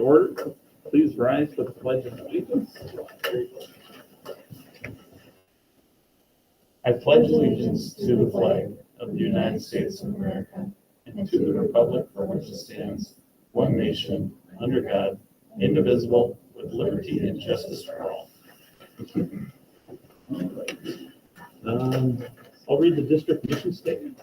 to order. Please rise for the pledge of allegiance. I pledge allegiance to the flag of the United States of America and to the republic for which it stands, one nation, under God, indivisible, with liberty and justice for all. I'll read the district mission statement.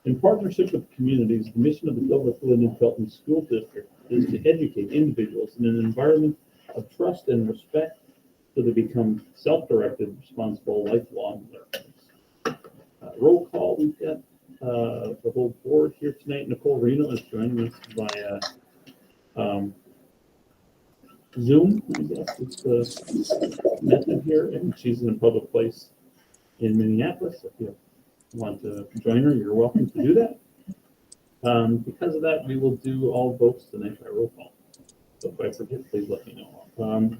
In partnership with communities, the mission of the Gilbert Linden Felton School District is to educate individuals in an environment of trust and respect so they become self-directed, responsible, lifelong learners. Roll call, we've got the whole board here tonight. Nicole Reno is joining us via Zoom, I guess it's the method here, and she's in a public place in Minneapolis. If you want to join her, you're welcome to do that. Because of that, we will do all votes tonight by roll call. So if I forget, please let me know.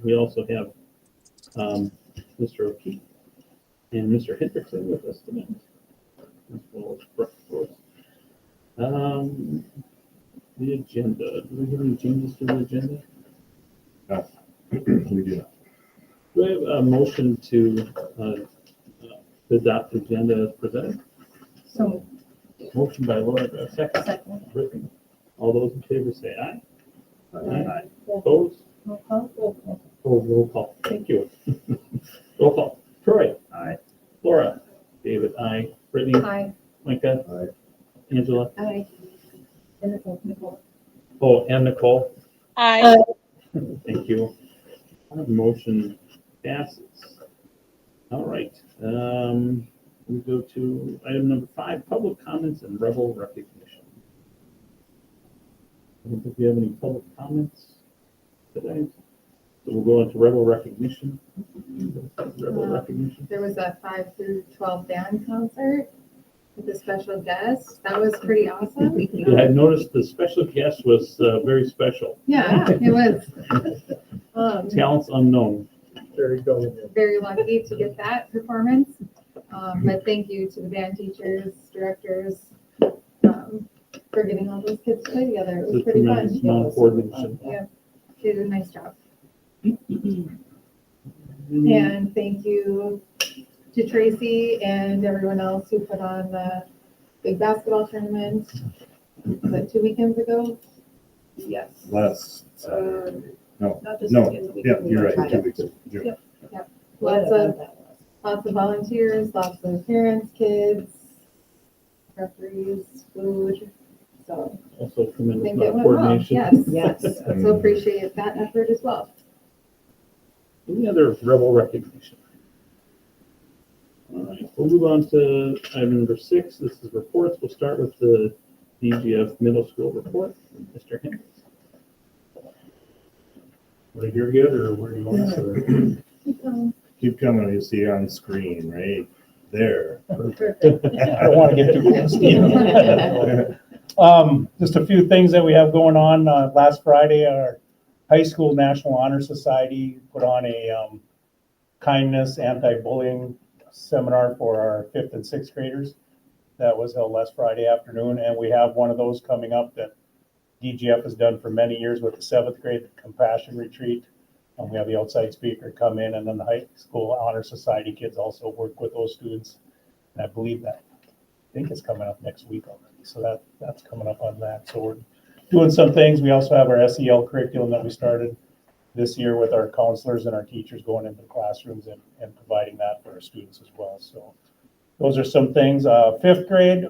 We also have Mr. O'Keefe and Mr. Hendrickson with us tonight, as well as Brooke, of course. The agenda. Do we have any changes to the agenda? We do not. Do I have a motion to adopt the agenda as presented? So, Motion by Laura, do I have a second? second. Brittany. All those in favor say aye. Aye. Opposed? Roll call. Oh, roll call. Thank you. Roll call. Troy. Aye. Laura. David. Aye. Brittany. Aye. Micah. Aye. Angela. Aye. And Nicole. Oh, and Nicole. Aye. Thank you. Motion passes. All right. We go to item number 5, public comments and rebel recognition. I don't think we have any public comments today. So we'll go into rebel recognition. Rebel recognition. There was a 5 through 12 band concert with a special guest. That was pretty awesome. Yeah, I noticed the special guest was very special. Yeah, it was. Talents unknown. There you go. Very lucky to get that performance. But thank you to the band teachers, directors, for getting all those kids to play together. It was It's a pretty tremendous fun. amount of coordination. Yeah, they did a nice job. And thank you to Tracy and everyone else who put on the big basketball tournament. Was that 2 weekends ago? Yes. Last Saturday. Not this No, weekend, the yeah, weekend you're we right, 2 tried weeks it. ago. June. Yep. Lots of volunteers, lots of parents, kids, referees, food. So Also I tremendous think amount it of went well. coordination. Yes. Yes. So appreciate that effort as well. Any other rebel recognition? All right, we'll move on to item number 6. This is reports. We'll start with the DGF middle school report. Mr. Hendricks. Right here good, or where do you want us? Keep coming, you see on screen, right there. I don't want to get too close to you. Just a few things that we have going on. Last Friday, our high school National Honor Society put on a kindness anti-bullying seminar for our 5th and 6th graders. That was held last Friday afternoon, and we have one of those coming up that DGF has done for many years with the 7th grade compassion retreat. We have the outside speaker come in, and then the high school honor society kids also work with those students. And I believe that, I think it's coming up next week already. So that's coming up on that. So we're doing some things. We also have our SEL curriculum that we started this year with our counselors and our teachers going into the classrooms and providing that for our students as well. So those are some things. 5th grade,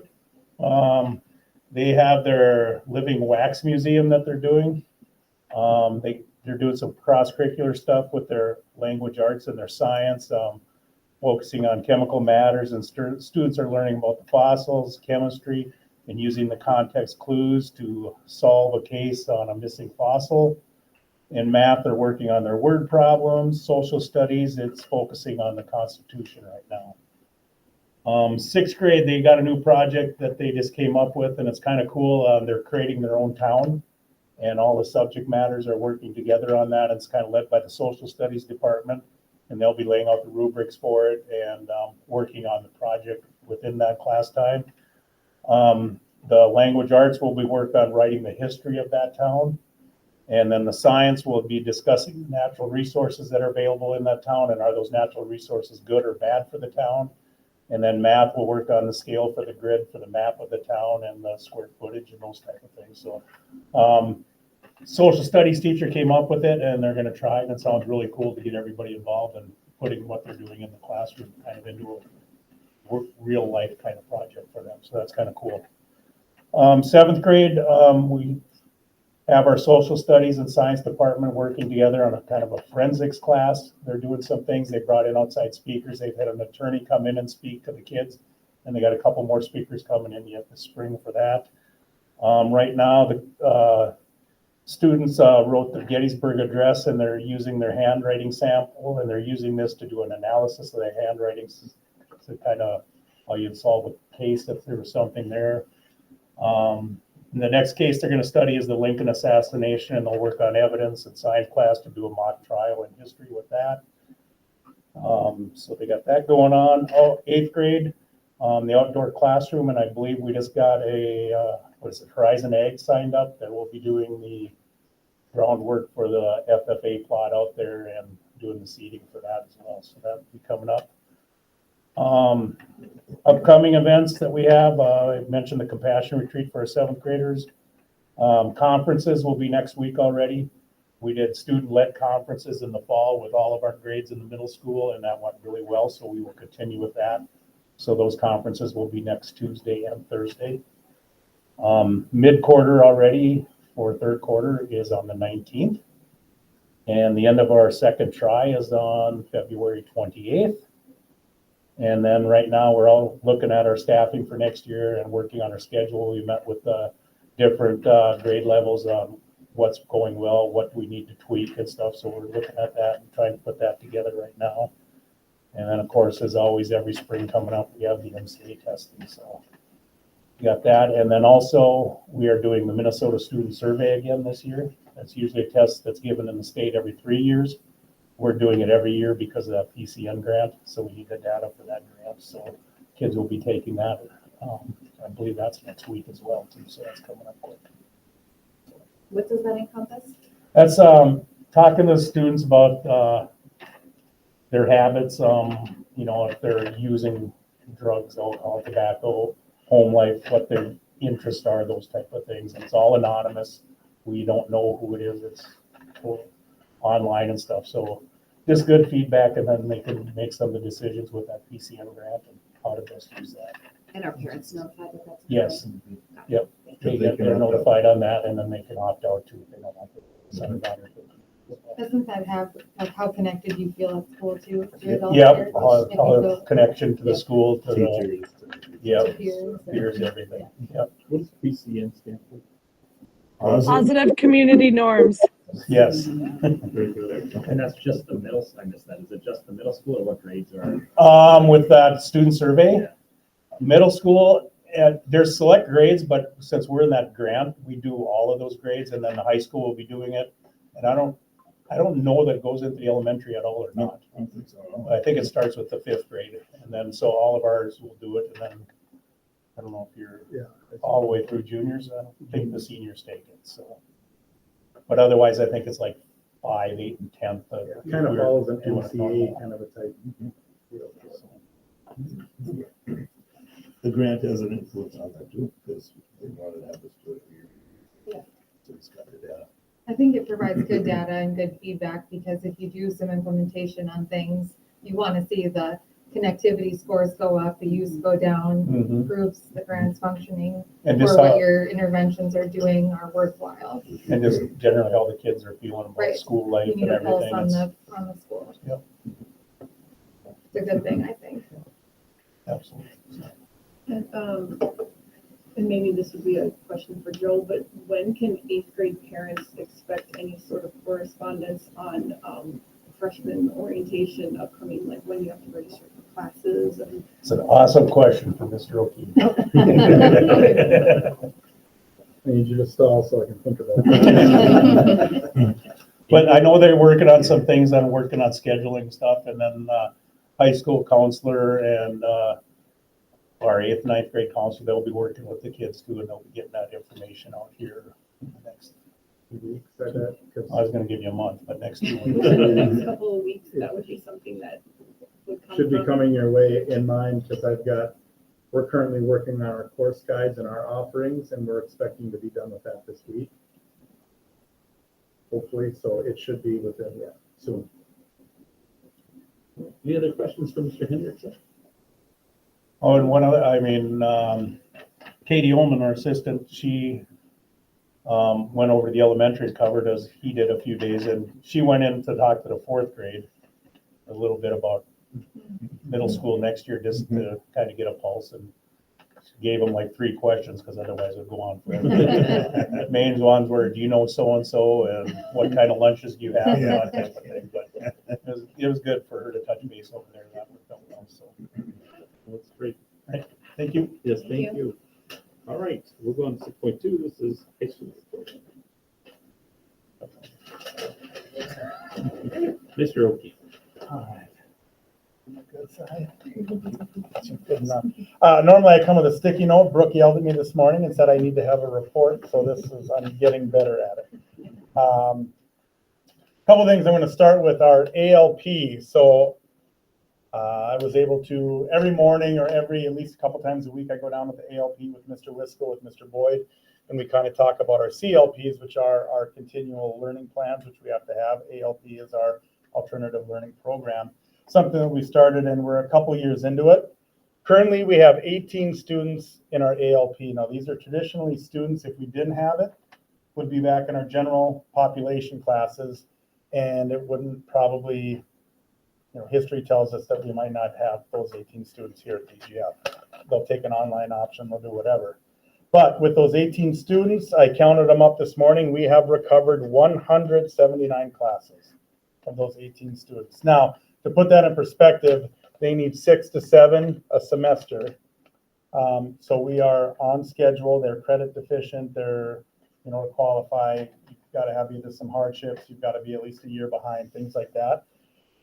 they have their living wax museum that they're doing. They're doing some cross-curricular stuff with their language arts and their science, focusing on chemical matters, and students are learning about the fossils, chemistry, and using the context clues to solve a case on a missing fossil. In math, they're working on their word problems. Social studies, it's focusing on the Constitution right now. 6th grade, they got a new project that they just came up with, and it's kind of cool. They're creating their own town, and all the subject matters are working together on that. It's kind of led by the social studies department, and they'll be laying out the rubrics for it and working on the project within that class time. The language arts will be working on writing the history of that town. And then the science will be discussing natural resources that are available in that town, and are those natural resources good or bad for the town? And then math will work on the scale for the grid for the map of the town and the square footage and those type of things. So social studies teacher came up with it, and they're gonna try, and it sounds really cool to get everybody involved and putting what they're doing in the classroom kind of into a real life kind of project for them. So that's kind of cool. Seventh grade, we have our social studies and science department working together on a kind of a forensics class. They're doing some things. They brought in outside speakers. They've had an attorney come in and speak to the kids, and they got a couple more speakers coming in yet this spring for that. Right now, the students wrote the Gettysburg Address, and they're using their handwriting sample, and they're using this to do an analysis of their handwriting to kind of how you'd solve a case if there was something there. In the next case they're going to study is the Lincoln assassination, and they'll work on evidence in science class to do a mock trial in history with that. So they got that going on. Eighth grade, the outdoor classroom, and I believe we just got a, Horizon Ag signed up that will be doing the groundwork for the FFA plot out there and doing the seeding for that as well. So that'll be coming up. Upcoming events that we have, I mentioned the compassion retreat for our seventh graders. Conferences will be next week already. We did student-led conferences in the fall with all of our grades in the middle school, and that went really well, so we will continue with that. So those conferences will be next Tuesday and Thursday. Mid-quarter already for third quarter is on the 19th. And the end of our second try is on February 28th. And then right now, we're all looking at our staffing for next year and working on our schedule. We met with the different grade levels on what's going well, what we need to tweak and stuff. So we're looking at that and trying to put that together right now. And then, of course, as always, every spring coming up, we have the MCA testing. So we got that. And then also, we are doing the Minnesota Student Survey again this year. That's usually a test that's given in the state every 3 years. We're doing it every year because of that PCN grant, so we need the data for that grant. So kids will be taking that. I believe that's next week as well too, so that's coming up quick. What does that encompass? That's talking to students about their habits, if they're using drugs, alcohol, tobacco, home life, what their interests are, those type of things. And it's all anonymous. We don't know who it is. It's online and stuff. So just good feedback, and then they can make some of the decisions with that PCN grant and how to best use that. And our parents notified that that's. Yes. Got it. Yep. They're notified on that, and then they can opt out too if they don't want to send it out. Doesn't that have, like, how connected you feel at school to your adult Yep, peers? how If you feel connection to the school, to the, Teachers. yep, to peers and- peers, everything. Yep, What does PCN stand for? Positive community norms. yes. Very good. And that's just the middle, I missed that. Is it just the middle school or what grades are? With that student survey, middle school, there's select grades, but since we're in that grant, we do all of those grades, and then the high school will be doing it. And I don't know that it goes into the elementary at all or not. I don't think so. I think it starts with the fifth grade, and then so all of ours will do it, and then I don't know if you're all the way through juniors. I don't think the seniors take it, so. But otherwise, I think it's like 5, 8, and 10th. Kind of follows an MCA kind of a type. The grant has an influence on that too, because they wanted to have us do it here. Yeah. So it's got the data. I think it provides good data and good feedback, because if you do some implementation on things, you want to see the connectivity scores go up, the use go down, Mhm. proves the grant's functioning, And or just what how, your interventions are doing are worthwhile. and just generally how the kids are feeling about Right. school life You and need a pulse everything. on It's- the school. Yep. It's a good thing, I think. Absolutely. And maybe this would be a question for Joe, but when can eighth grade parents expect any sort of correspondence on freshman orientation upcoming, like when you have to register for classes and? It's an awesome question for Mr. O'Keefe. I need you to stall so I can think about it. But I know they're working on some things. I'm working on scheduling stuff, and then high school counselor and our 8th, 9th grade counselor, they'll be working with the kids too, and they'll be getting that information out here in the next 2 weeks, I bet, because I was gonna give you a month, but next 2 weeks. Within the next couple of weeks, that would be something that would come should be from. coming your way in mind, because we're currently working on our course guides and our offerings, and we're expecting to be done with that this week. Hopefully, so it should be within, soon. Any other questions for Mr. Hendrickson? Oh, and one other, I mean, Katie Ullman, our assistant, she went over to the elementary and covered as he did a few days, and she went in to talk to the 4th grade a little bit about middle school next year, just to kind of get a pulse, and she gave them like 3 questions, because otherwise it would go on forever. Main ones were, do you know so-and-so, and what kind of lunches do you have, and that type of thing, but it was good for her to touch base over there, that worked out well, so. That's great. Thank you. Yes, Thank thank you. All right, we'll go on to 6.2. This is high school. Mr. Oki. Good enough. Normally I come with a sticky note. Brooke yelled at me this morning and said I need to have a report, so I'm getting better at it. Couple things I'm going to start with our ALP. So I was able to, every morning or at least a couple times a week, I go down with the ALP with Mr. Wisco, with Mr. Boyd, and we kind of talk about our CLPs, which are our continual learning plans, which we have to have. ALP is our alternative learning program, something that we started, and we're a couple years into it. Currently, we have 18 students in our ALP. Now, these are traditionally students, if we didn't have it, would be back in our general population classes, and it wouldn't probably, history tells us that we might not have those 18 students here at DGF. They'll take an online option, they'll do whatever. But with those 18 students, I counted them up this morning, we have recovered 179 classes of those 18 students. Now, to put that in perspective, they need 6 to 7 a semester. So we are on schedule. They're credit deficient. They're, to qualify, you've got to have either some hardships, you've got to be at least a year behind, things like that.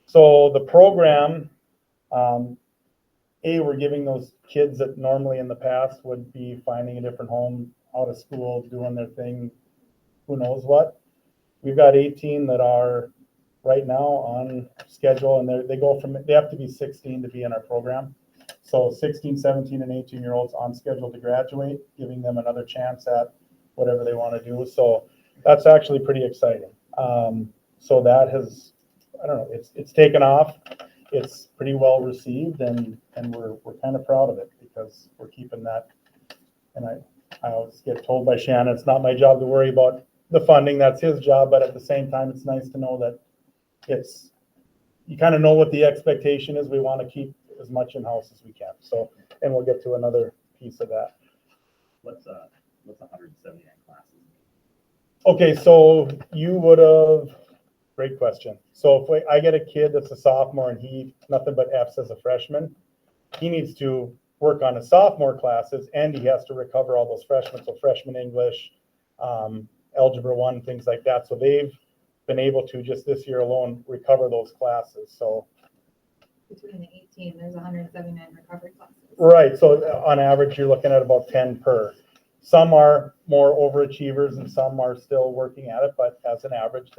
So the program, we're giving those kids that normally in the past would be finding a different home, out of school, doing their thing, who knows what. We've got 18 that are right now on schedule, and they have to be 16 to be in our program. So 16, 17, and 18-year-olds on schedule to graduate, giving them another chance at whatever they want to do. So that's actually pretty exciting. So that has, I don't know, it's taken off. It's pretty well received, and we're kind of proud of it, because we're keeping that. And I always get told by Shannon, it's not my job to worry about the funding, that's his job, but at the same time, it's nice to know that you kind of know what the expectation is. We want to keep as much in-house as we can. So, and we'll get to another piece of that. What's 179 classes? Okay, so you would have, great question. So if I get a kid that's a sophomore and he nothing but F's as a freshman, he needs to work on his sophomore classes, and he has to recover all those freshmen. So freshman English, Algebra 1, things like that. So they've been able to, just this year alone, recover those classes. So Between the 18, there's 179 recovery classes. right, so on average, you're looking at about 10 per. Some are more overachievers and some are still working at it, but as an average,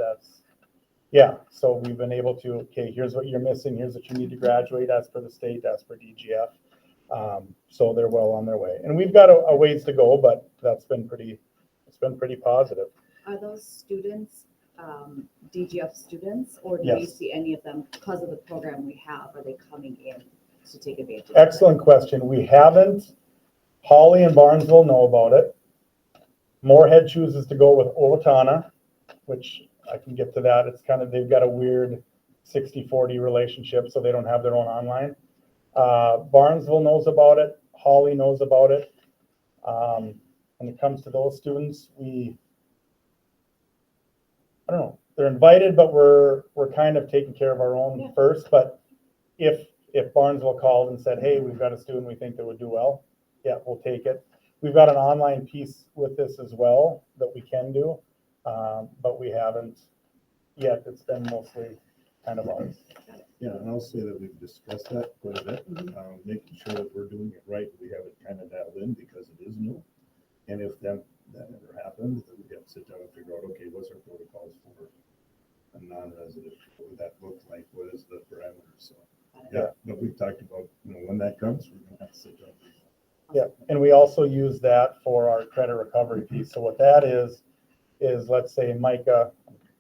so we've been able to, okay, here's what you're missing, here's what you need to graduate as per the state, as per DGF. So they're well on their way. And we've got a ways to go, but it's been pretty positive. Are those students DGF students, or do we Yes. see any of them because of the program we have? Are they coming in to take advantage of it? Excellent question. We haven't. Holly and Barnesville know about it. Moorhead chooses to go with Owatonna, which I can get to that. It's kind of, they've got a weird 60-40 relationship, so they don't have their own online. Barnesville knows about it. Holly knows about it. When it comes to those students, I don't know, they're invited, but we're kind of taking care of our own first. But if Barnesville called and said, hey, we've got a student we think that would do well, yeah, we'll take it. We've got an online piece with this as well that we can do, but we haven't yet. It's been mostly kind of ours. Yeah, and I'll say that we've discussed that quite a bit, making sure that we're doing it right. We have it kind of dialed in because it is new. And if then that never happened, that we have to sit down and figure out, okay, what's our protocols for a non-resident? What would that look like? What is the parameters? So, yeah, but we've talked about, when that comes, we're gonna have to sit down. Yeah, and we also use that for our credit recovery piece. So what that is let's say Micah,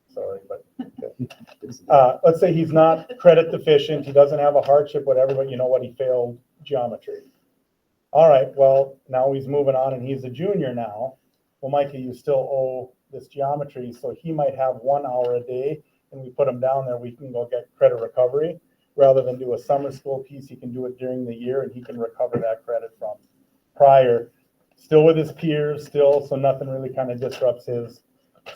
sorry, but let's say he's not credit deficient, he doesn't have a hardship, whatever, but you know what, he failed geometry. All right, well, now he's moving on and he's a junior now. Well, Micah, you still owe this geometry, so he might have 1 hour a day, and we put him down there, we can go get credit recovery. Rather than do a summer school piece, he can do it during the year, and he can recover that credit from prior, still with his peers, still, so nothing really kind of disrupts his.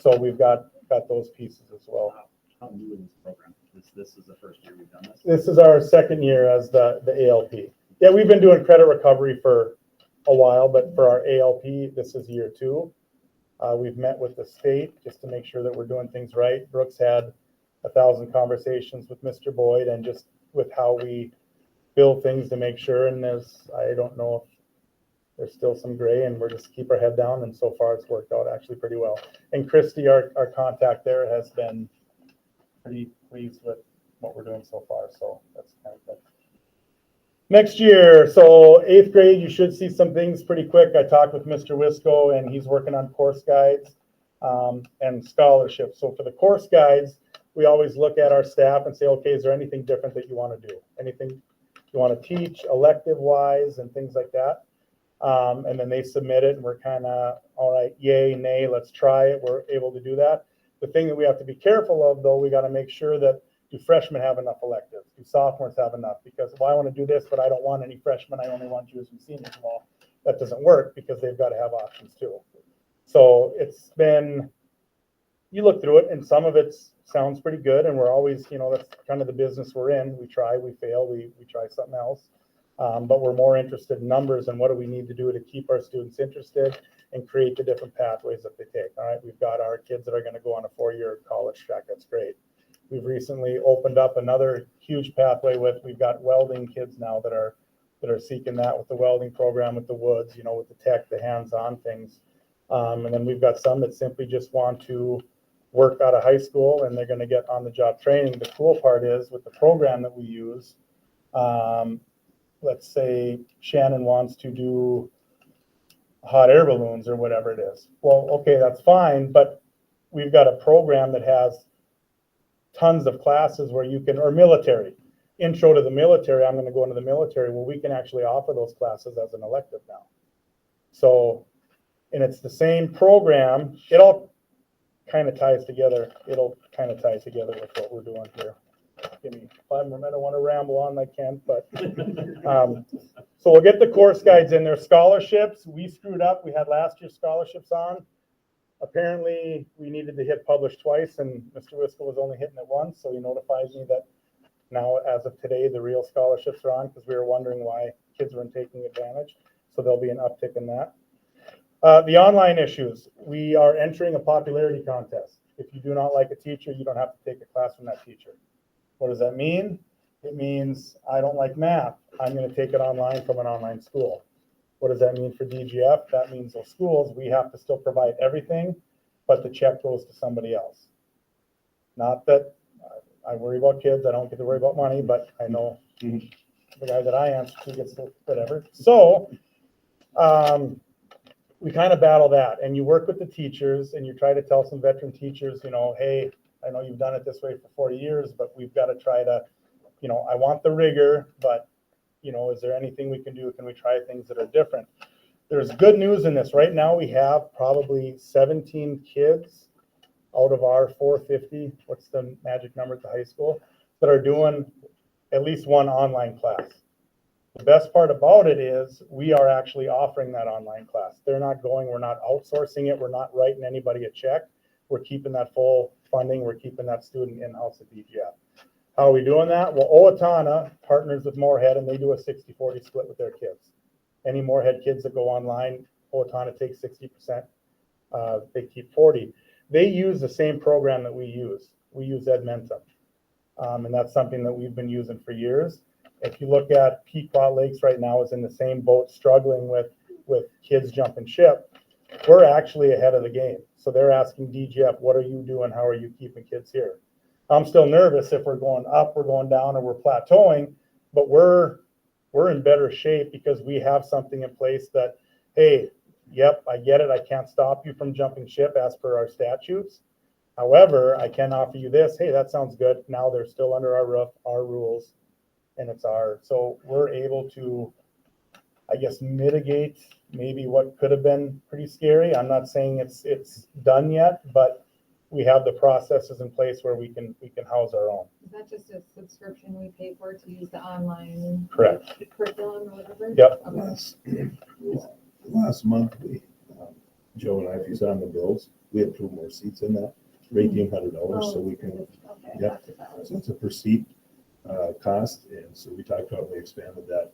So we've got those pieces as well. How new is this program? This is the first year we've done this. This is our second year as the ALP. Yeah, we've been doing credit recovery for a while, but for our ALP, this is year 2. We've met with the state just to make sure that we're doing things right. Brooks had 1,000 conversations with Mr. Boyd and just with how we build things to make sure. And I don't know if there's still some gray, and we're just keep our head down. And so far it's worked out actually pretty well. And Christy, our contact there, has been pretty pleased with what we're doing so far. So that's kind of good. Next year, so 8th grade, you should see some things pretty quick. I talked with Mr. Wisco, and he's working on course guides and scholarships. So for the course guides, we always look at our staff and say, okay, is there anything different that you want to do? Anything you want to teach elective wise and things like that? And then they submit it, and we're kind of, all right, yay, nay, let's try it. We're able to do that. The thing that we have to be careful of, though, we got to make sure that, do freshmen have enough electives? Do sophomores have enough? Because, well, I want to do this, but I don't want any freshmen. I only want juniors and seniors. Well, that doesn't work because they've got to have options too. So it's been, you look through it, and some of it sounds pretty good, and we're always, that's kind of the business we're in. We try, we fail, we try something else. But we're more interested in numbers and what do we need to do to keep our students interested and create the different pathways that they take. All right, we've got our kids that are going to go on a 4-year college track. That's great. We've recently opened up another huge pathway we've got welding kids now that are seeking that with the welding program, with the woods, with the tech, the hands-on things. And then we've got some that simply just want to work out of high school and they're going to get on the job training. The cool part is with the program that we use, let's say Shannon wants to do hot air balloons or whatever it is. Well, okay, that's fine, but we've got a program that has tons of classes where you can, or military, intro to the military, I'm going to go into the military. Well, we can actually offer those classes as an elective now. So, and it's the same program. It all kind of ties together. It'll kind of tie together with what we're doing here. Give me 5 more minutes. I don't want to ramble on like Kent, but so we'll get the course guides in there. Scholarships, we screwed up. We had last year's scholarships on. Apparently, we needed to hit publish twice, and Mr. Wisco was only hitting it once, so he notifies me that now, as of today, the real scholarships are on because we were wondering why kids weren't taking advantage. So there'll be an uptick in that. The online issues, we are entering a popularity contest. If you do not like a teacher, you don't have to take a class from that teacher. What does that mean? It means I don't like math. I'm going to take it online from an online school. What does that mean for DGF? That means those schools, we have to still provide everything, but the check goes to somebody else. Not that I worry about kids. I don't get to worry about money, but I know the guy that I answer to gets to whatever. So we kind of battle that, and you work with the teachers and you try to tell some veteran teachers, hey, I know you've done it this way for 40 years, but we've got to try to, I want the rigor, but is there anything we can do? Can we try things that are different? There's good news in this. Right now we have probably 17 kids out of our 450, what's the magic number at the high school, that are doing at least one online class. The best part about it is we are actually offering that online class. They're not going, we're not outsourcing it. We're not writing anybody a check. We're keeping that full funding. We're keeping that student in-house at DGF. How are we doing that? Well, Owatonna partners with Moorhead, and they do a 60-40 split with their kids. Any Moorhead kids that go online, Owatonna takes 60%. They keep 40%. They use the same program that we use. We use Edmentum. And that's something that we've been using for years. If you look at Pequot Lakes right now is in the same boat, struggling with kids jumping ship. we're actually ahead of the game. So they're asking DGF, what are you doing? How are you keeping kids here? I'm still nervous if we're going up, we're going down, or we're plateauing, but we're in better shape because we have something in place that, hey, yep, I get it. I can't stop you from jumping ship as per our statutes. However, I can offer you this. Hey, that sounds good. Now they're still under our roof, our rules, and it's our, so we're able to, I guess, mitigate maybe what could have been pretty scary. I'm not saying it's done yet, but we have the processes in place where we can house our own. Is that just a subscription we pay for to use the online Correct. curriculum or whatever? Yep. Okay. Last month, Joe and I, if you saw on the bills, we had 2 more seats in that, for $1,800, so we can, Okay. yeah. So it's a per seat cost, and so we talked about, we expanded that.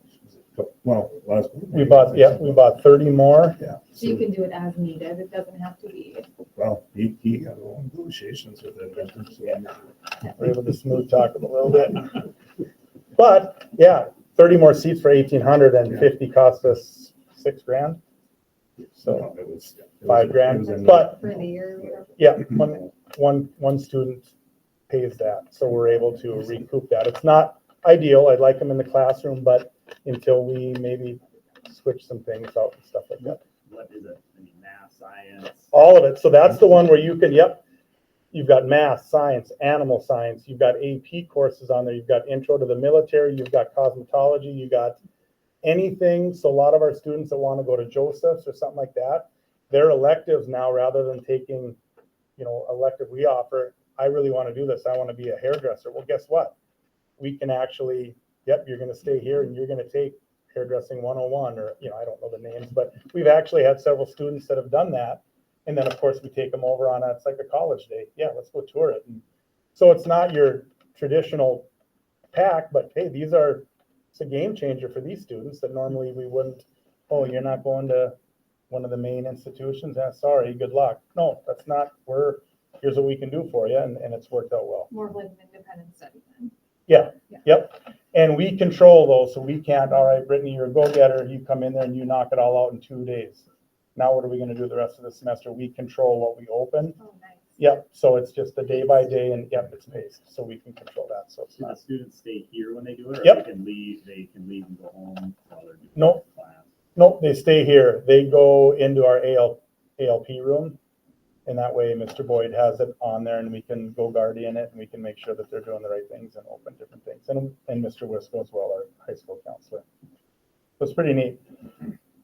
Last. We bought 30 more. Yeah. So you can do it as needed. It doesn't have to be. Well, he got a little negotiations with that vendor, so. We're able to smooth talk them a little bit. But yeah, 30 more seats for 1,800 and 50 cost us $6,000. So No, it was $5,000. it was in- But For the year or whatever. yeah, one student pays that, so we're able to recoup that. It's not ideal. I'd like them in the classroom, but until we maybe switch some things out and stuff like that. What is it? I mean, math, science? All of it. So that's the one where you can, yep, you've got math, science, animal science, you've got AP courses on there, you've got intro to the military, you've got cosmetology, you got anything. So a lot of our students that want to go to Joseph's or something like that, their electives now, rather than taking, elective we offer, I really want to do this. I want to be a hairdresser. Well, guess what? We can actually, yep, you're going to stay here and you're going to take hairdressing 101, or, I don't know the names, but we've actually had several students that have done that. And then of course we take them over on it's like a college day. Yeah, let's go tour it. And so it's not your traditional pack, but hey, it's a game changer for these students that normally we wouldn't, oh, you're not going to one of the main institutions? Sorry, good luck. No, that's not, here's what we can do for you. And it's worked out well. More of like an independent study then. Yeah, yep. And we control those, so we can't, all right, Brittany, you're a go-getter, you come in there and you knock it all out in 2 days. Now what are we gonna do the rest of the semester? We control what we open. Oh, nice. Yep, so it's just a day by day and yep, it's paced, so we can control that, so it's Do the not. students stay here when they do it? Or Yep. They can leave and go home while they're doing Nope. class? Nope, they stay here. They go into our ALP room. And that way Mr. Boyd has it on there and we can go guardian it and we can make sure that they're doing the right things and open different things. And Mr. Wisco as well, our high school counselor. So it's pretty neat.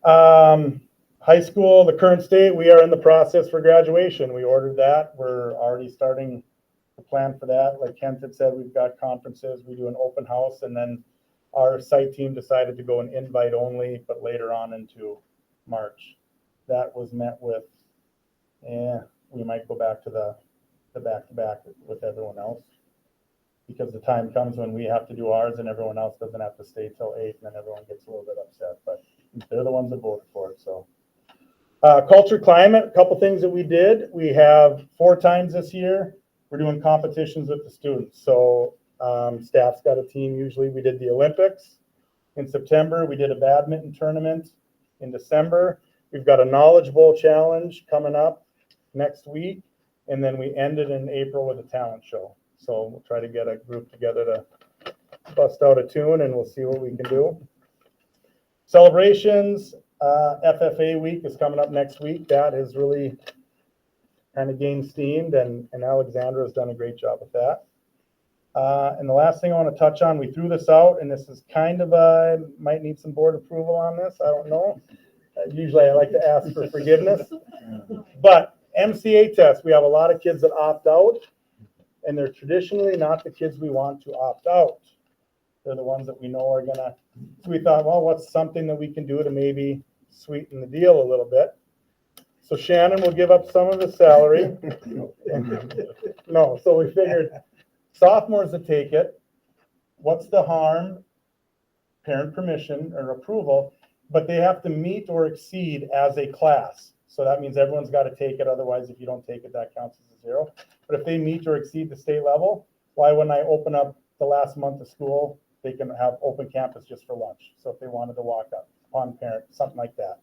High school, the current state, we are in the process for graduation. We ordered that. We're already starting to plan for that. Like Kent had said, we've got conferences, we do an open house, and then our site team decided to go an invite only, but later on into March. That was met with, we might go back to the back-to-back with everyone else. Because the time comes when we have to do ours and everyone else doesn't have to stay till 8, and then everyone gets a little bit upset, but they're the ones that voted for it, so. Culture climate, a couple things that we did. We have 4 times this year, we're doing competitions with the students. So staff's got a team. Usually we did the Olympics in September. We did a badminton tournament in December. We've got a Knowledge Bowl challenge coming up next week. And then we ended in April with a talent show. So we'll try to get a group together to bust out a tune and we'll see what we can do. Celebrations, FFA week is coming up next week. That has really kind of gained steam, and Alexandra has done a great job with that. And the last thing I want to touch on, we threw this out, and this is kind of might need some board approval on this. I don't know. Usually I like to ask for forgiveness. But MCA test, we have a lot of kids that opt out, and they're traditionally not the kids we want to opt out. They're the ones that we know are gonna, so we thought, well, what's something that we can do to maybe sweeten the deal a little bit? So Shannon will give up some of his salary. No, so we figured sophomores that take it, what's the harm? Parent permission or approval, but they have to meet or exceed as a class. So that means everyone's got to take it. Otherwise, if you don't take it, that counts as a 0. But if they meet or exceed the state level, why wouldn't I open up the last month of school? They can have open campus just for lunch. So if they wanted to walk up upon parent, something like that.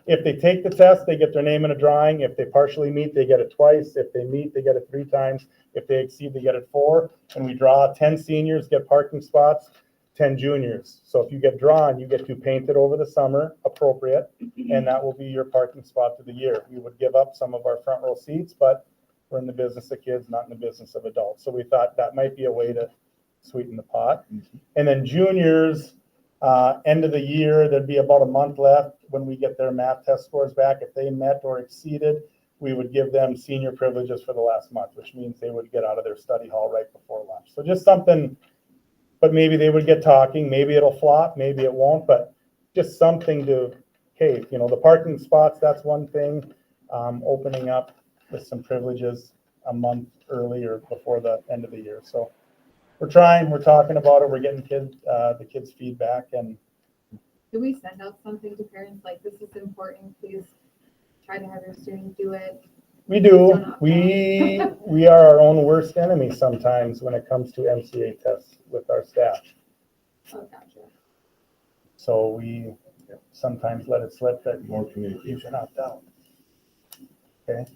If they take the test, they get their name in a drawing. If they partially meet, they get it twice. If they meet, they get it 3 times. If they exceed, they get it 4. And we draw 10 seniors, get parking spots, 10 juniors. So if you get drawn, you get to paint it over the summer, appropriate, and that will be your parking spot of the year. We would give up some of our front row seats, but we're in the business of kids, not in the business of adults. So we thought that might be a way to sweeten the pot. And then juniors, end of the year, there'd be about a month left when we get their math test scores back. If they met or exceeded, we would give them senior privileges for the last month, which means they would get out of their study hall right before lunch. So just something, but maybe they would get talking, maybe it'll flop, maybe it won't, but just something to, hey, you know, the parking spots, that's one thing. Opening up with some privileges a month early or before the end of the year. So we're trying, we're talking about it, we're getting the kids' feedback, and Do we send out something to parents like, this is important, please try to have your student do it? we do. We are our own worst enemy sometimes when it comes to MCA tests with our staff. Oh, gotcha. So we sometimes let it slip that More you communication. should opt out. Okay?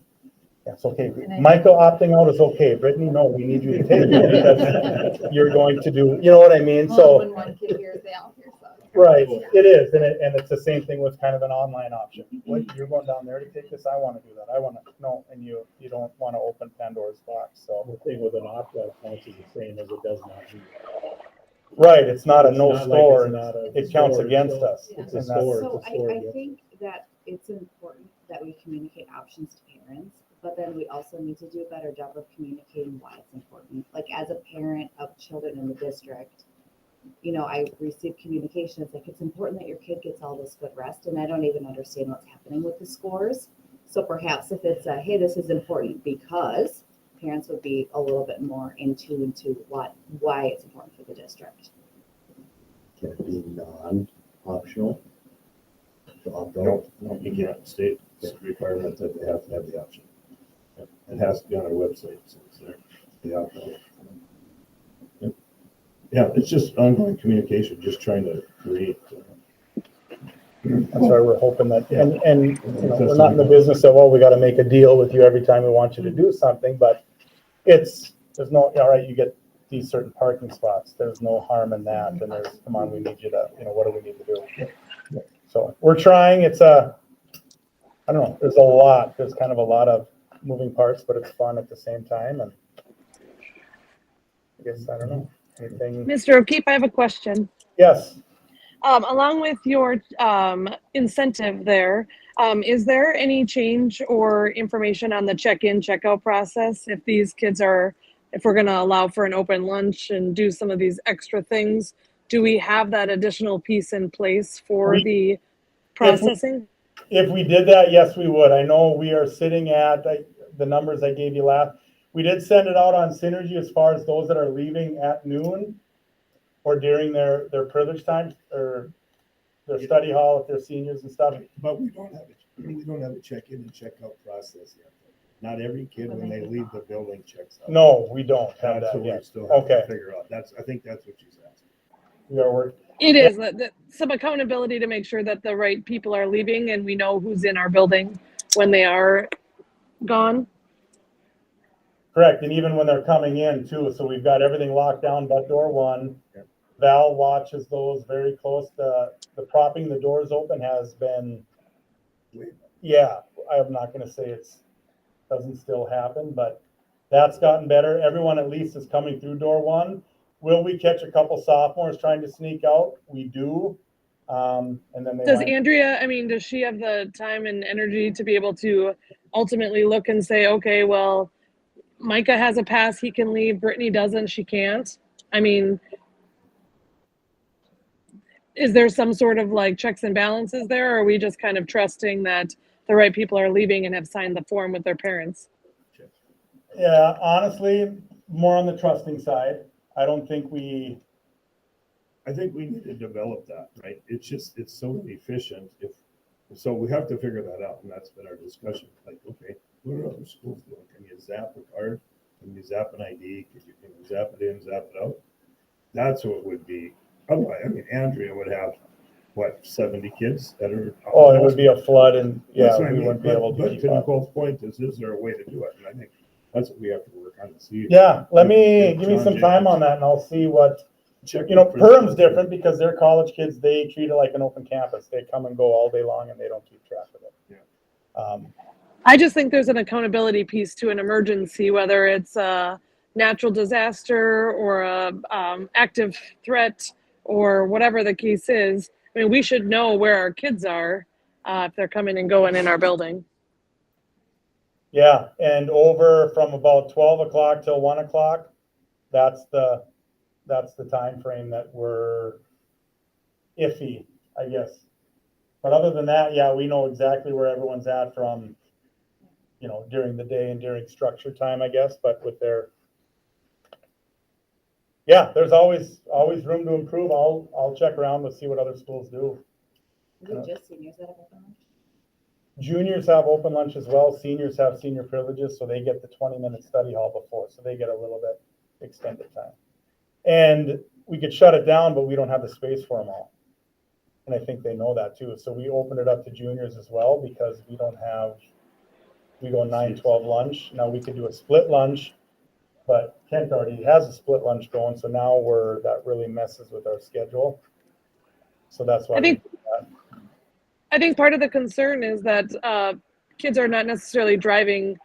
That's okay. And I- Michael opting out is okay. Brittany, no, we need you to take it because you're going to do, you know what I mean? Well, So, when one kid hears, they all hear, so. right, it is. And it's the same thing with kind of an online option. What, you're going down there to take this? I want to do that. I want to, no, and you don't want to open Pandora's box, so. The thing with an opt-out counts is the same as it does not. Right, it's not a It's no not like store. it's not a It counts store, against so us. It's a And that's- store, So it's a store. I yeah. think that it's important that we communicate options to parents, but then we also need to do a better job of communicating why it's important. Like as a parent of children in the district, you know, I receive communication. It's like, it's important that your kid gets all this good rest. And I don't even understand what's happening with the scores. So perhaps if it's a, hey, this is important because parents would be a little bit more in tune to why it's important for the district. Can it be non-optional? To opt out? No, you can't state it's a requirement that they have to have the option. It has to be on our website, so it's there, the option. Yeah, it's just ongoing communication, just trying to create. That's why we're hoping that, and you know, we're not in the business of, oh, we got to make a deal with you every time we want you to do something, but there's no, all right, you get these certain parking spots. There's no harm in that. And there's, come on, we need you to, you know, what do we need to do? So we're trying. It's I don't know, there's kind of a lot of moving parts, but it's fun at the same time. And I guess, I don't know, anything. Mr. O'Keefe, I have a question. Yes. Along with your incentive there, is there any change or information on the check-in, check-out process? If these kids if we're going to allow for an open lunch and do some of these extra things, do we have that additional piece in place for the processing? If we did that, yes, we would. I know we are sitting at the numbers I gave you last. We did send it out on Synergy as far as those that are leaving at noon or during their privilege time or their study hall if they're seniors and stuff. But we don't have a check-in and check-out process yet. Not every kid, when they leave the building, checks out. No, we don't have That's that what we yet. still have Okay. to figure out. I think that's what she's asking. We are working. It is some accountability to make sure that the right people are leaving and we know who's in our building when they are gone. Correct. And even when they're coming in too. So we've got everything locked down but door one. Yep. Val watches those very close. The propping the doors open has been, yeah, I'm not going to say doesn't still happen, but that's gotten better. Everyone at least is coming through door one. Will we catch a couple sophomores trying to sneak out? We do. And then they Does might- Andrea, does she have the time and energy to be able to ultimately look and say, okay, well, Micah has a pass, he can leave. Brittany doesn't, she can't. I mean, is there some sort of like checks and balances there? Or are we just kind of trusting that the right people are leaving and have signed the form with their parents? Yeah, honestly, more on the trusting side. I think we need to develop that, right? It's so efficient so we have to figure that out. And that's been our discussion. Like, okay, what are other schools doing? Can you zap a card? Can you zap an ID? Can you zap it in, zap it out? That's what would be. Otherwise, I mean, Andrea would have what, 70 kids that are. Oh, it would be a flood and, yeah, That's what I we mean, wouldn't be able to but keep to up. Nicole's point is there a way to do it? And I think that's what we have to work on to see. Yeah, give me some time on that and I'll see what, Check you know, with principals. Perham's different because they're college kids, they treat it like an open campus. They come and go all day long and they don't keep track of it. Yeah. I just think there's an accountability piece to an emergency, whether it's a natural disaster or a active threat or whatever the case is. I mean, we should know where our kids are if they're coming and going in our building. Yeah, and over from about 12 o'clock till 1 o'clock, that's the time frame that we're iffy, I guess. But other than that, yeah, we know exactly where everyone's at from, you know, during the day and during structure time, I guess, but with their, yeah, there's always room to improve. I'll check around to see what other schools do. Is it just seniors that have open lunch? Juniors have open lunch as well. Seniors have senior privileges, so they get the 20-minute study hall before, so they get a little bit extended time. And we could shut it down, but we don't have the space for them all. And I think they know that too. So we open it up to juniors as well because we go 9-12 lunch. Now we could do a split lunch, but Kent already has a split lunch going. So now that really messes with our schedule. So that's why I think part of the concern is that kids are not necessarily driving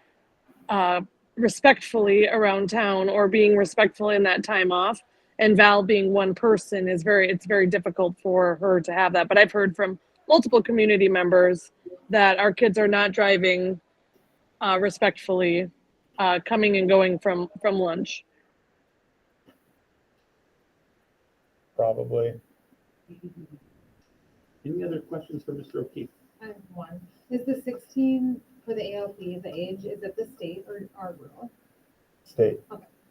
respectfully around town or being respectful in that time off. And Val being one person it's very difficult for her to have that. But I've heard from multiple community members that our kids are not driving respectfully, coming and going from lunch. probably. Any other questions for Mr. O'Keefe? I have one. Is the 16 for the ALP, the age, is it the state or our rural? State.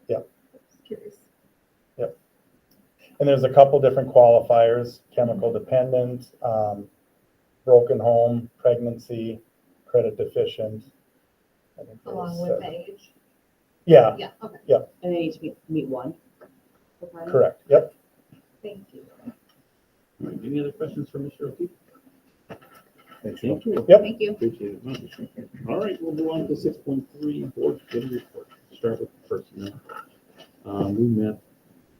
Just curious. And there's a couple different qualifiers: chemical dependent, broken home, pregnancy, credit deficient. I think there was Along with the seven. age? Yeah, Yeah, okay, And they need to meet one. requirement? correct. Yep. thank you. All right, any other questions for Mr. O'Keefe? Thank you. Thank you. Yep. Thank you. Appreciate it much. All right, we'll go on to 6.3, board committee report. Start with personnel. We met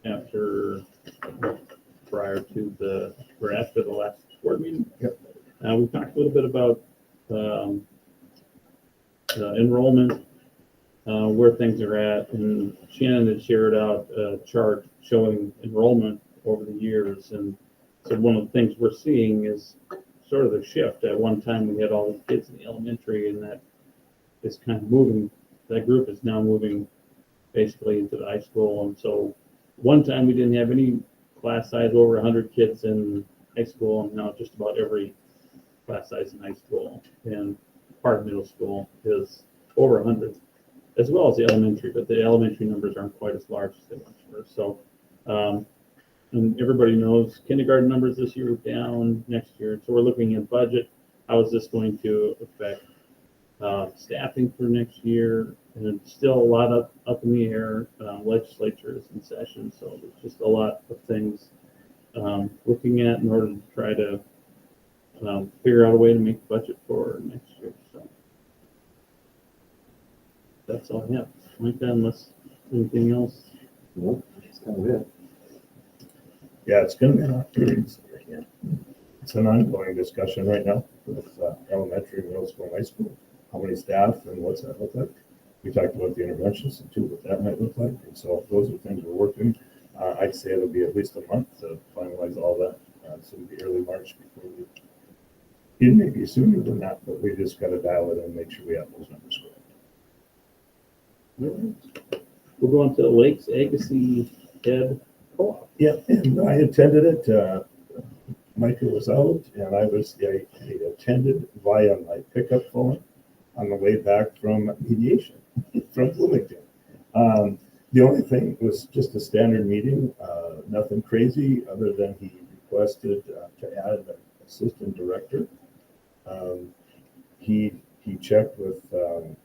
after the last board meeting. Yep. We talked a little bit about enrollment, where things are at, and Shannon had shared out a chart showing enrollment over the years. And so one of the things we're seeing is sort of the shift. At one time, we had all these kids in the elementary, and that is kind of moving. That group is now moving basically into the high school. And so one time we didn't have any class size over 100 kids in high school, and now just about every class size in high school and part of middle school is over 100, as well as the elementary, but the elementary numbers aren't quite as large as they once were. So, and everybody knows kindergarten numbers this year are down next year. So we're looking at budget. How is this going to affect staffing for next year? And it's still a lot up in the air. Legislature is in session, so there's just a lot of things looking at in order to try to figure out a way to make the budget for next year. So that's all I have. Micah, unless anything else. Nope, that's kind of it. Yeah, it's gonna be it's an ongoing discussion right now with elementary, middle school, high school. How many staff and what's that look like? We talked about the interventions and too, what that might look like. And so those are things we're working. I'd say it'll be at least a month to finalize all that. So it'll be early March before it may be sooner than that, but we just gotta dial it in and make sure we have those numbers correct. We'll go on to the Lakes Agassiz Ed Co-op. Yeah, and I attended it. Michael was out, and I attended via my pickup phone on the way back from mediation from Bloomington. The only thing was just a standard meeting, nothing crazy, other than he requested to add an assistant director. He checked with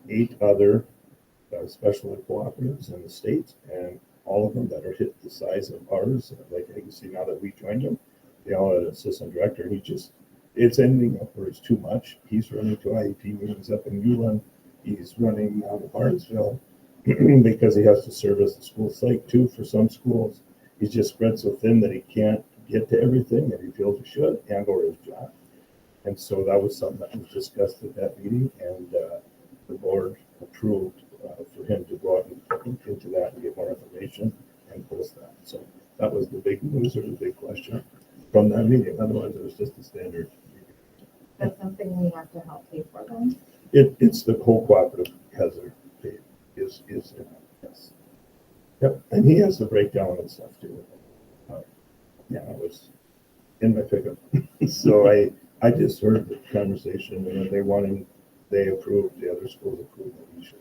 8 other special ed cooperatives in the state, and all of them that are hit the size of ours, like Agassiz, now that we joined them, an assistant director, he just, it's ending up where it's too much. He's running to IEP meetings up in Ulan. He's running out of Barnesville because he has to service the school site too for some schools. He's just spread so thin that he can't get to everything that he feels he should and or his job. And so that was something that was discussed at that meeting, and the board approved for him to go out and look into that and get more information and post that. So that was the big news or the big question from that meeting. Otherwise, it was just a standard. That's something we have to help pay for them. It's the whole cooperative has their pay is in it, yes. Yep, and he has the breakdown and stuff too. Yeah, I was in my pickup. So I just heard the conversation, and they approved, the other schools approved that we should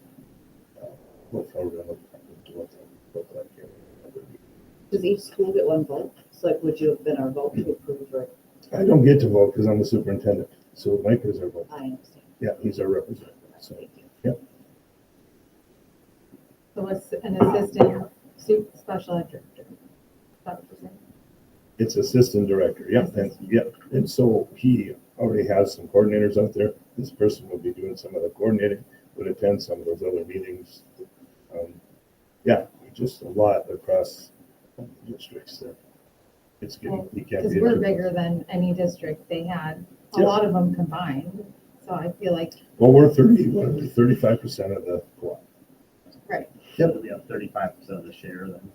look forward to what that look like here. Does each school get one vote? So like, would you have been our vote to approve or, I don't get to vote because I'm the superintendent, so Mike is our vote. I understand. Yeah, he's our representative, so. Thank you. So it's an assistant special ed director. Is that what you're saying? It's assistant director, and so he already has some coordinators out there. This person will be doing some of the coordinating, would attend some of those other meetings. Just a lot across districts that it's getting, you can't Because be. we're into- bigger than any district they had, a Yeah. lot of them combined. So I feel like, Well, we're 35% of the co-op. right, Yep. We have 35% of the share then.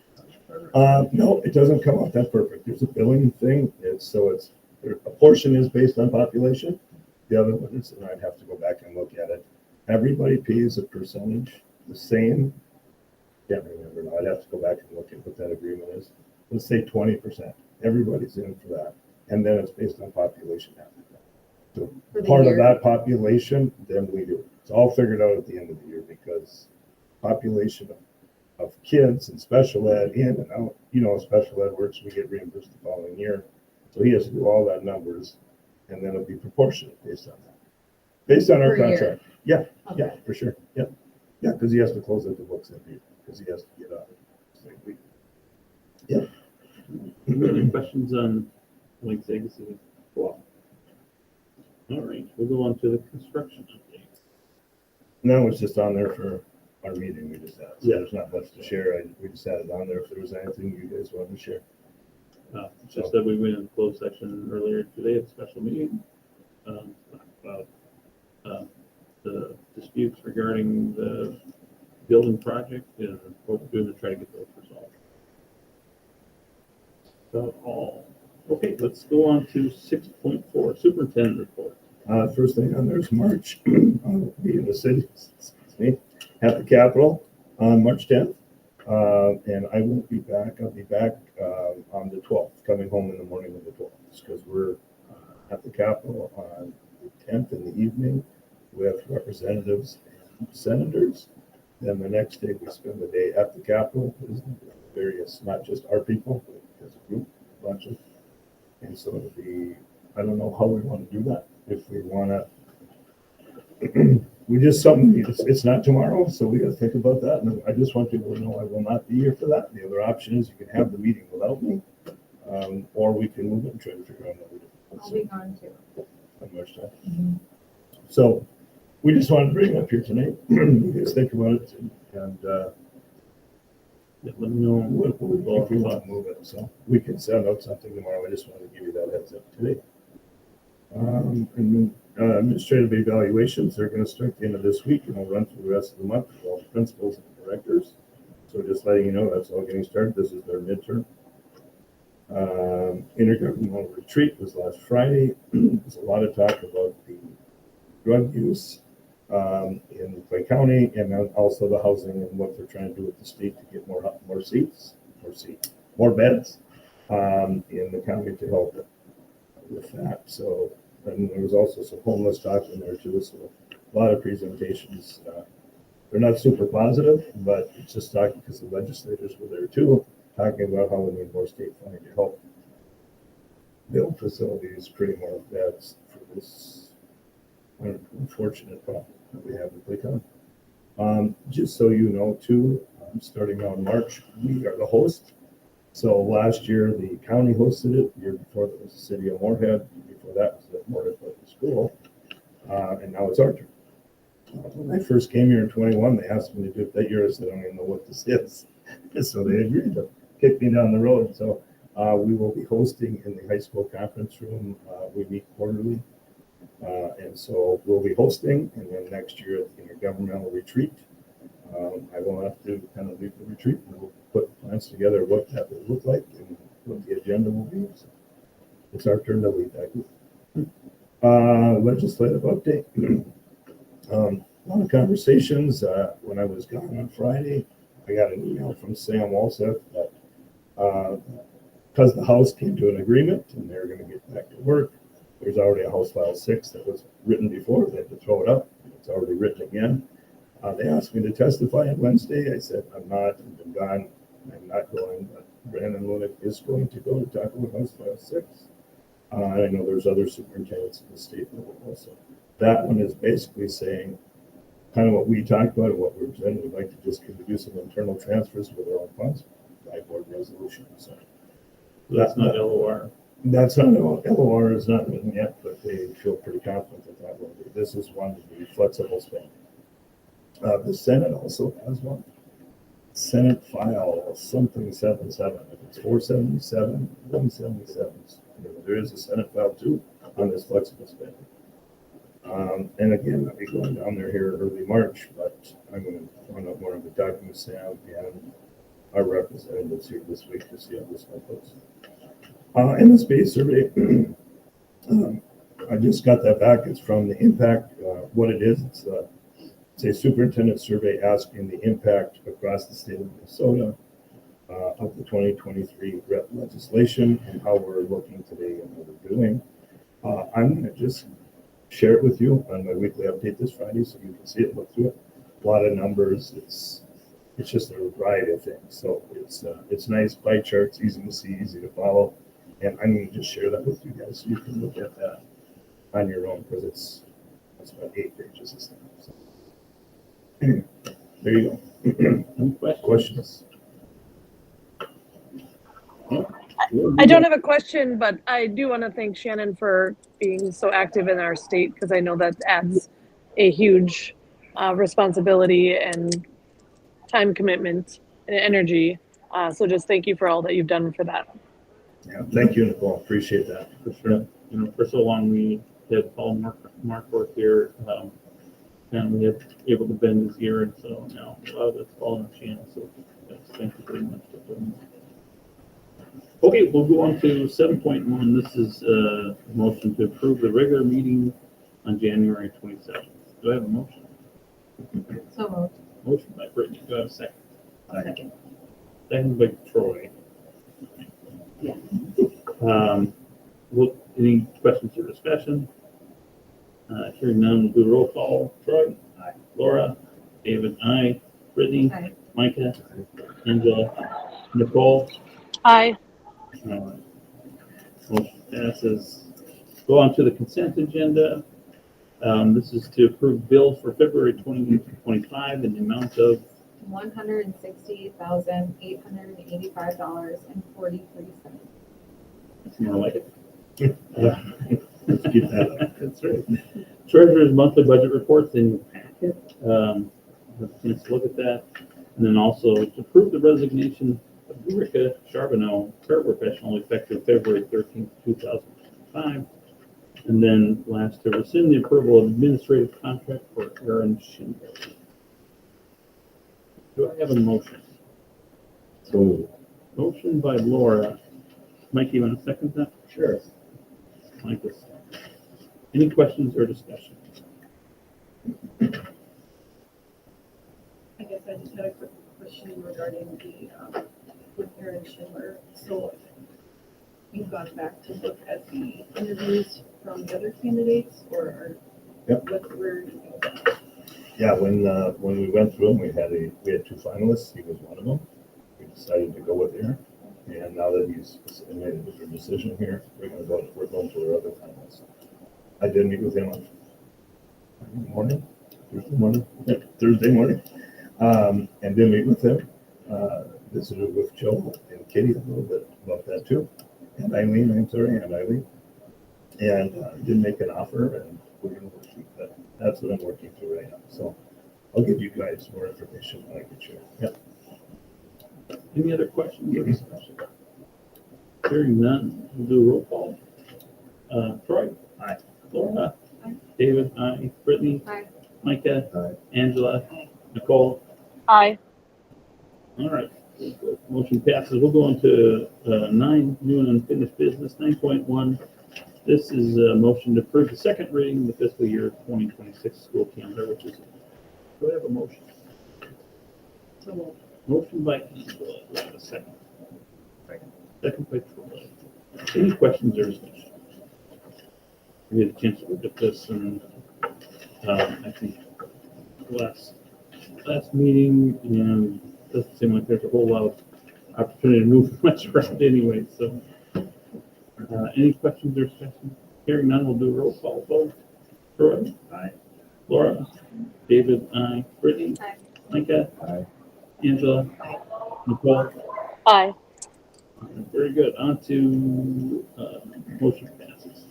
No, it doesn't come out that perfect. There's a billing thing. It's a portion is based on population. The other one is, and I'd have to go back and look at it. Everybody pays a percentage the same. Can't remember now. I'd have to go back and look at what that agreement is. Let's say 20%. Everybody's in for that. And then it's based on population after that. So for the part of year. that population, then we do. It's all figured out at the end of the year because population of kids and special ed in and out, special ed works, we get reimbursed the following year. So he has to do all that numbers and then it'll be proportionate based on that. Based on our Per year. contract. Yeah, Okay. for sure. Yeah, because he has to close out the books every year because he has to get out. Any questions on Lake Legacy Co-op? All right, we'll go on to the construction update. No, it's just on there for our meeting we just had. So Yeah. there's not much to share. We just had it on there if there was anything you guys wanted to share. It's just that we went in closed session earlier today at the special meeting. About the disputes regarding the building project and what we're doing to try to get those resolved. So all, okay, let's go on to 6.4, superintendent report. First thing on there's March. I'll be in the city, at the Capitol on March 10th. And I won't be back. I'll be back on the 12th, coming home in the morning of the 12th, because we're at the Capitol on the 10th in the evening with representatives and senators. Then the next day we spend the day at the Capitol with various, not just our people, but as a group, a bunch of. And so it'll be, I don't know how we want to do that. If we want to, we just something, it's not tomorrow, so we got to think about that. And I just want people to know I will not be here for that. The other option is you can have the meeting without me, or we can move it and try to figure out what we do. I'll be gone too. On March 10th. So we just wanted to bring it up here tonight. You guys think about it and Yeah, let me know if we want to move it. So we can send out something tomorrow. I just wanted to give you that heads up today. And then administrative evaluations, they're going to start the end of this week and we'll run through the rest of the month for all the principals and directors. So just letting you know, that's all getting started. This is their midterm. Intergovernmental retreat was last Friday. There's a lot of talk about the drug use in Clay County, and then also the housing and what they're trying to do with the state to get more beds in the county to help with that. So, and there was also some homeless talk in there too. So a lot of presentations. They're not super positive, but it's just talking because the legislators were there too, talking about how we need more state funding to help build facilities, create more beds for this unfortunate problem that we have in Clay County. Just so you know too, starting on March, we are the host. So last year, the county hosted it. The year before, that was the city of Moorhead. Before that was the Moorhead Public School. And now it's our turn. When I first came here in 21, they asked me to do it that year. I said, I don't even know what this is. So they agreed to kick me down the road. So we will be hosting in the high school conference room. We meet quarterly. And so we'll be hosting, and then next year at the intergovernmental retreat, I will have to kind of lead the retreat, and we'll put plans together what that will look like and what the agenda will be. So it's our turn to lead that group. Legislative update. A lot of conversations. When I was gone on Friday, I got an email from Sam Walseth that because the House came to an agreement and they're going to get back to work, there's already a House File 6 that was written before. They had to throw it up. It's already written again. They asked me to testify on Wednesday. I said, I'm not. I've been gone. I'm not going. But Brandon Lunick is going to go to talk about House File 6. I know there's other superintendents in the state level also. That one is basically saying kind of what we talked about and what we're presenting. We'd like to just do some internal transfers with our own funds by board resolution. So That's not LOR. that's not, LOR is not written yet, but they feel pretty confident that that will be. This is one to be flexible spending. The Senate also has one. Senate file something 77. If it's 477, 177. There is a Senate file too on this flexible spending. And again, I'll be going down there here early March, but I'm going to find out more of the documents, Sam, and our representatives here this week to see how this one goes. And the space survey, I just got that back. It's from the impact, what it is. It's a superintendent survey asking the impact across the state of Minnesota of the 2023 legislation and how we're looking today and what we're doing. I'm going to just share it with you on my weekly update this Friday so you can see it, look through it. A lot of numbers. It's just a variety of things. So it's nice, pie charts, easy to see, easy to follow. And I'm going to just share that with you guys so you can look at that on your own because it's about 8 pages this time. So. Anyway, there you go. Any questions? Questions? I don't have a question, but I do want to thank Shannon for being so active in our state because I know that adds a huge responsibility and time commitment and energy. So just thank you for all that you've done for that. Yeah, thank you, Nicole. Appreciate that. For sure. You know, for so long we had Paul Markworth here, and we had able to bend his ear, and so now a lot of it's falling on Shannon. So yes, thank you very much for doing that. Okay, we'll go on to 7.1. This is a motion to approve the regular meeting on January 27th. Do I have a motion? So moved. Motion by Brittany. Do I have a second? Second. Second by Troy. Yeah. Any questions or discussion? Hearing none, we'll do a roll call. Troy? Aye. Laura? David? Aye. Brittany? Aye. Micah? Angela? Nicole? Aye. Motion passes. Go on to the consent agenda. This is to approve bills for February 2025 in the amount of $160,885.43. That's more like it. Yeah. Let's keep that up. That's right. Treasurer's monthly budget reports in your packet. Let's look at that. And then also to approve the resignation of Rika Charbonneau, paraprofessional, effective February 13th, 2005. And then last, to rescind the approval of administrative contract for Aaron Schindler. Do I have a motion? So, Motion by Laura. Mike, you want to second that? sure. Mike is. Any questions or discussion? I guess I just had a quick question regarding the, with Aaron Schindler. So you've gone back to look at the interviews from the other candidates or Yep. what were you doing? Yeah, when we went through them, we had 2 finalists. He was one of them. We decided to go with Aaron. And now that he's made a different decision here, we're going to our other finalists. I did meet with him on Thursday morning, and did meet with him. visited with Joe and Kitty a little bit about that too. And Eileen, I'm sorry, and Eileen. And did make an offer and we're gonna work through that. That's what I'm working through right now. So I'll give you guys more information when I get you. Yep. Any other questions or discussion? Hearing none, we'll do a roll call. Troy? Aye. Laura? Aye. David? Aye. Brittany? Aye. Micah? Aye. Angela? Aye. Nicole? Aye. All right. Motion passes. We'll go on to 9, new and unfinished business. 9.1. This is a motion to approve the second reading of the fiscal year 2026 school calendar, which is, do I have a motion? Motion by Angela. Do I have a second? Second by Troy. Any questions or discussion? We had a chance to look at this and I think last meeting, and it doesn't seem like there's a whole lot of opportunity to move much around anyway, so. Any questions or discussion? Hearing none, we'll do a roll call vote. Troy? Aye. Laura? David? Aye. Brittany? Aye. Micah? Aye. Angela? Aye. Nicole? Aye. Very good. On to motion passes.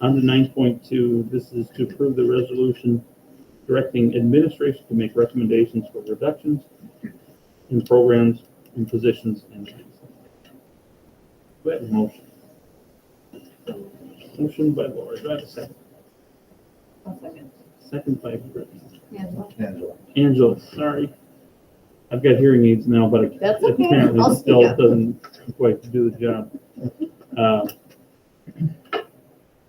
On to 9.2, this is to approve the resolution directing administration to make recommendations for reductions in programs, in positions, and things. Do I have a motion? Motion by Laura. Do I have a second? One second. Second by Brittany. Angela. Angela, sorry. I've got hearing aids now, but it That's okay. apparently I'll speak still up. doesn't quite do the job.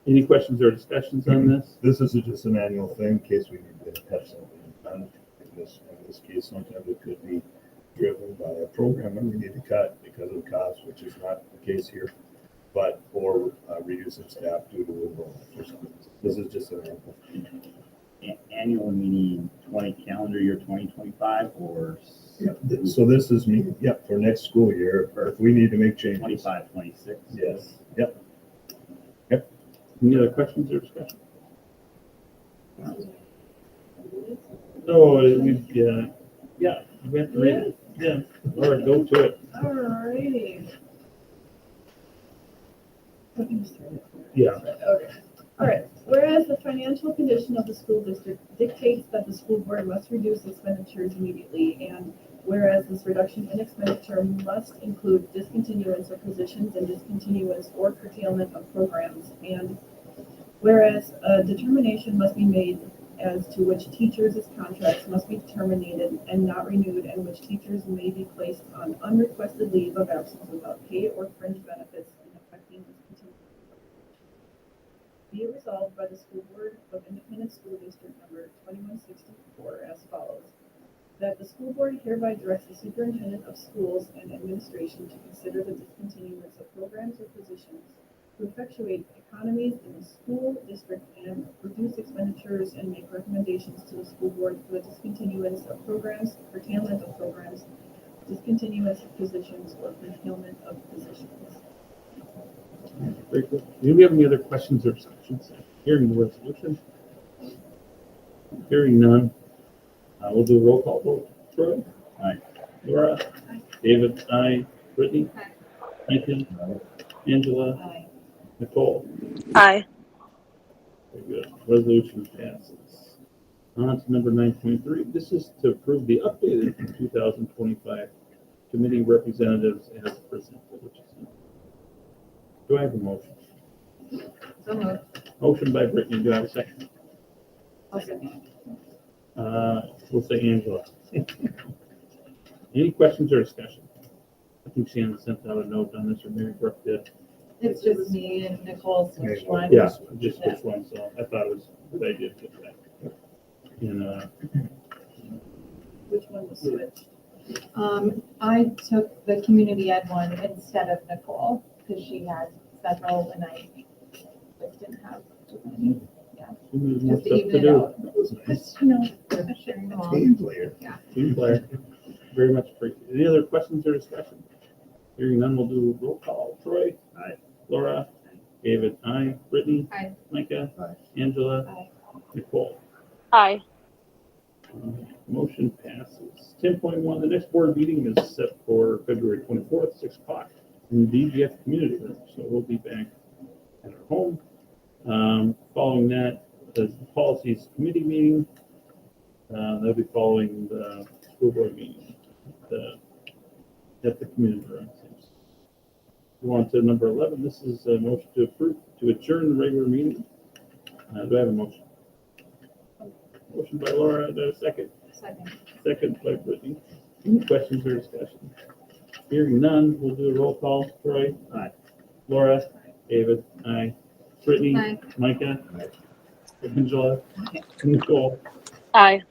Any questions or discussions on this? This is just an annual thing in case we need to have something done. In this case, sometimes it could be driven by a program that we need to cut because of cost, which is not the case here, but or reducing staff due to enrollment or something. This is just an annual. Annual meaning calendar year 2025 or Yeah, so this is me, for next school year, if we need to make changes. 25, 26? Yes, yep. Any other questions or discussion? Oh, we have to read it. Yeah, Laura, go to it. Alrighty. Yeah. Okay. All right. Whereas the financial condition of the school district dictates that the school board must reduce expenditures immediately, and whereas this reduction in expenditure must include discontinuance of positions and discontinuance or curtailment of programs, and whereas a determination must be made as to which teachers' contracts must be terminated and not renewed, and which teachers may be placed on unrequested leave of absence without pay or fringe benefits in affecting discontinuance. Be it resolved by the School Board of Independent School District number 2164 as follows. That the school board hereby directs the superintendent of schools and administration to consider the discontinuance of programs or positions to effectuate economies in the school district and reduce expenditures and make recommendations to the school board for the discontinuance of programs, curtailment of programs, discontinuance of positions, or curtailment of positions. Very good. Do we have any other questions or discussions? Hearing the resolution? Hearing none. We'll do a roll call vote. Troy? Aye. Laura? Aye. David? Aye. Brittany? Aye. Micah? Angela? Aye. Nicole? Aye. Very good. Resolution passes. On to number 9.3. This is to approve the updated 2025 committee representatives as presented, which is. Do I have a motion? So moved. Motion by Brittany. Do I have a second? I'll second. We'll say Angela. Any questions or discussion? I think Shannon sent out a note on this, or Mary Brooke did. It's just me and Nicole switched one. Yeah, just this one, so I thought it was a good idea to get that. And, Which one was switched? I took the community ed one instead of Nicole, because she had several and I just didn't have too many. more Just stuff to even to it do. out. That was nice. But, you know, we're sharing them all. Team player. Team player. Very much appreciated. Any other questions or discussion? Hearing none, we'll do roll call. Troy? Aye. Laura? David? Aye. Brittany? Aye. Micah? Aye. Angela? Aye. Nicole? Aye. Motion passes. 10.1, the next board meeting is set for February 24th, 6 o'clock in the DGF community room. So we'll be back at our home. Following that, is the policies committee meeting. That'll be following the school board meeting at the community room. Go on to number 11. This is a motion to approve to adjourn the regular meeting. Do I have a motion? Motion by Laura, do I have a second? Second by Brittany. Any questions or discussion? Hearing none, we'll do a roll call. Troy? Aye. Laura? David? Aye. Brittany? Aye. Micah? Angela? Nicole? Aye.